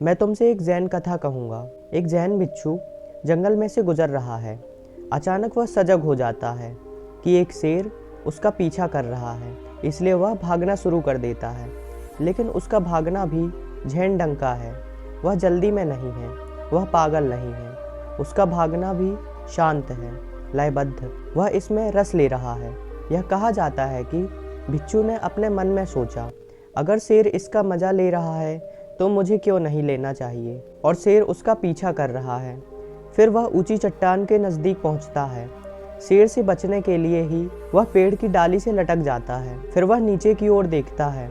मैं तुमसे एक जैन कथा कहूँगा। एक जैन बिच्छू जंगल में से गुजर रहा है। अचानक वह सजग हो जाता है कि एक शेर उसका पीछा कर रहा है, इसलिए वह भागना शुरू कर देता है। लेकिन उसका भागना भी झैन ढंग का है। वह जल्दी में नहीं है, वह पागल नहीं है। उसका भागना भी शांत है, लयबद्ध। वह इसमें रस ले रहा है। यह कहा जाता है कि बिच्छू ने अपने मन में सोचा, अगर शेर इसका मज़ा ले रहा है तो मुझे क्यों नहीं लेना चाहिए। और शेर उसका पीछा कर रहा है। फिर वह ऊंची चट्टान के नज़दीक पहुंचता है। शेर से बचने के लिए ही वह पेड़ की डाली से लटक जाता है। फिर वह नीचे की ओर देखता है।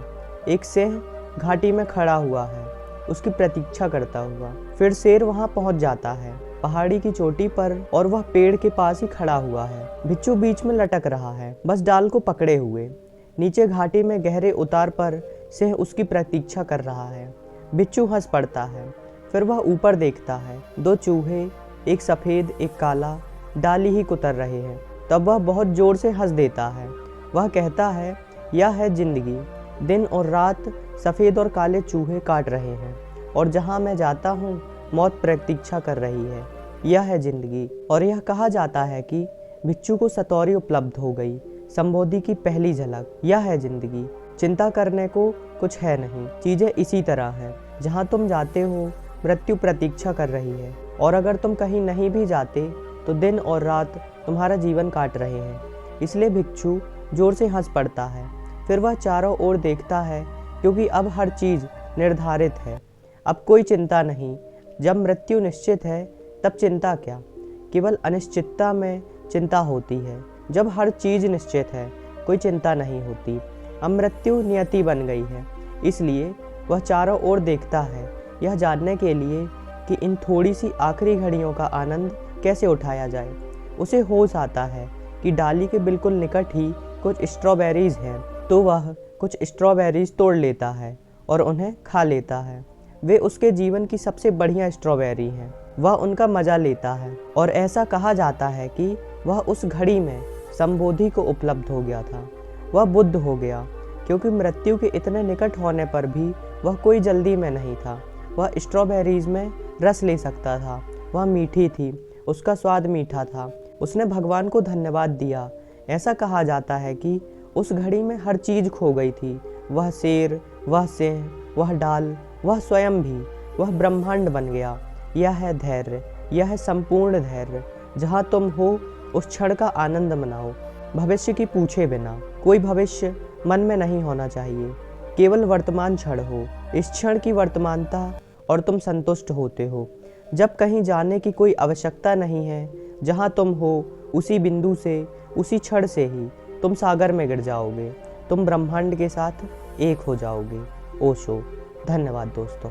एक सिंह घाटी में खड़ा हुआ है, उसकी प्रतीक्षा करता हुआ। फिर शेर वहां पहुंच जाता है, पहाड़ी की चोटी पर, और वह पेड़ के पास ही खड़ा हुआ है। बिच्छू बीच में लटक रहा है, बस डाल को पकड़े हुए। नीचे घाटी में गहरे उतार पर सिंह उसकी प्रतीक्षा कर रहा है। बिच्छू हंस पड़ता है। फिर वह ऊपर देखता है। दो चूहे, एक सफ़ेद एक काला, डाली ही कुतर रहे हैं। तब वह बहुत जोर से हंस देता है। वह कहता है, यह है जिंदगी। दिन और रात सफ़ेद और काले चूहे काट रहे हैं, और जहाँ मैं जाता हूँ मौत प्रतीक्षा कर रही है। यह है जिंदगी। और यह कहा जाता है कि बिच्छू को सतौरी उपलब्ध हो गई, संबोधि की पहली झलक। यह है जिंदगी। चिंता करने को कुछ है नहीं, चीज़ें इसी तरह हैं। जहाँ तुम जाते हो मृत्यु प्रतीक्षा कर रही है, और अगर तुम कहीं नहीं भी जाते तो दिन और रात तुम्हारा जीवन काट रहे हैं। इसलिए बिच्छू जोर से हंस पड़ता है। फिर वह चारों ओर देखता है, क्योंकि अब हर चीज़ निर्धारित है। अब कोई चिंता नहीं। जब मृत्यु निश्चित है तब चिंता क्या, केवल अनिश्चितता में चिंता होती है। जब हर चीज़ निश्चित है कोई चिंता नहीं होती। अब मृत्यु नियति बन गई है, इसलिए वह चारों ओर देखता है, यह जानने के लिए कि इन थोड़ी सी आखिरी घड़ियों का आनंद कैसे उठाया जाए। उसे होश आता है कि डाली के बिल्कुल निकट ही कुछ स्ट्रॉबेरीज़ हैं, तो वह कुछ स्ट्रॉबेरीज़ तोड़ लेता है और उन्हें खा लेता है। वे उसके जीवन की सबसे बढ़िया स्ट्रॉबेरी हैं। वह उनका मज़ा लेता है, और ऐसा कहा जाता है कि वह उस घड़ी में संबोधि को उपलब्ध हो गया था। वह बुद्ध हो गया, क्योंकि मृत्यु के इतने निकट होने पर भी वह कोई जल्दी में नहीं था। वह स्ट्रॉबेरीज़ में रस ले सकता था। वह मीठी थी, उसका स्वाद मीठा था। उसने भगवान को धन्यवाद दिया। ऐसा कहा जाता है कि उस घड़ी में हर चीज़ खो गई थी। वह शेर, वह सिंह, वह डाल, वह स्वयं भी। वह ब्रह्मांड बन गया। यह है धैर्य, यह है संपूर्ण धैर्य। जहाँ तुम हो उस क्षण का आनंद मनाओ, भविष्य की पूछे बिना। कोई भविष्य मन में नहीं होना चाहिए, केवल वर्तमान क्षण हो। इस क्षण की वर्तमानता और तुम संतुष्ट होते हो। जब कहीं जाने की कोई आवश्यकता नहीं है, जहाँ तुम हो उसी बिंदु से, उसी क्षण से ही तुम सागर में गिर जाओगे। तुम ब्रह्मांड के साथ एक हो जाओगे। ओशो। धन्यवाद दोस्तों।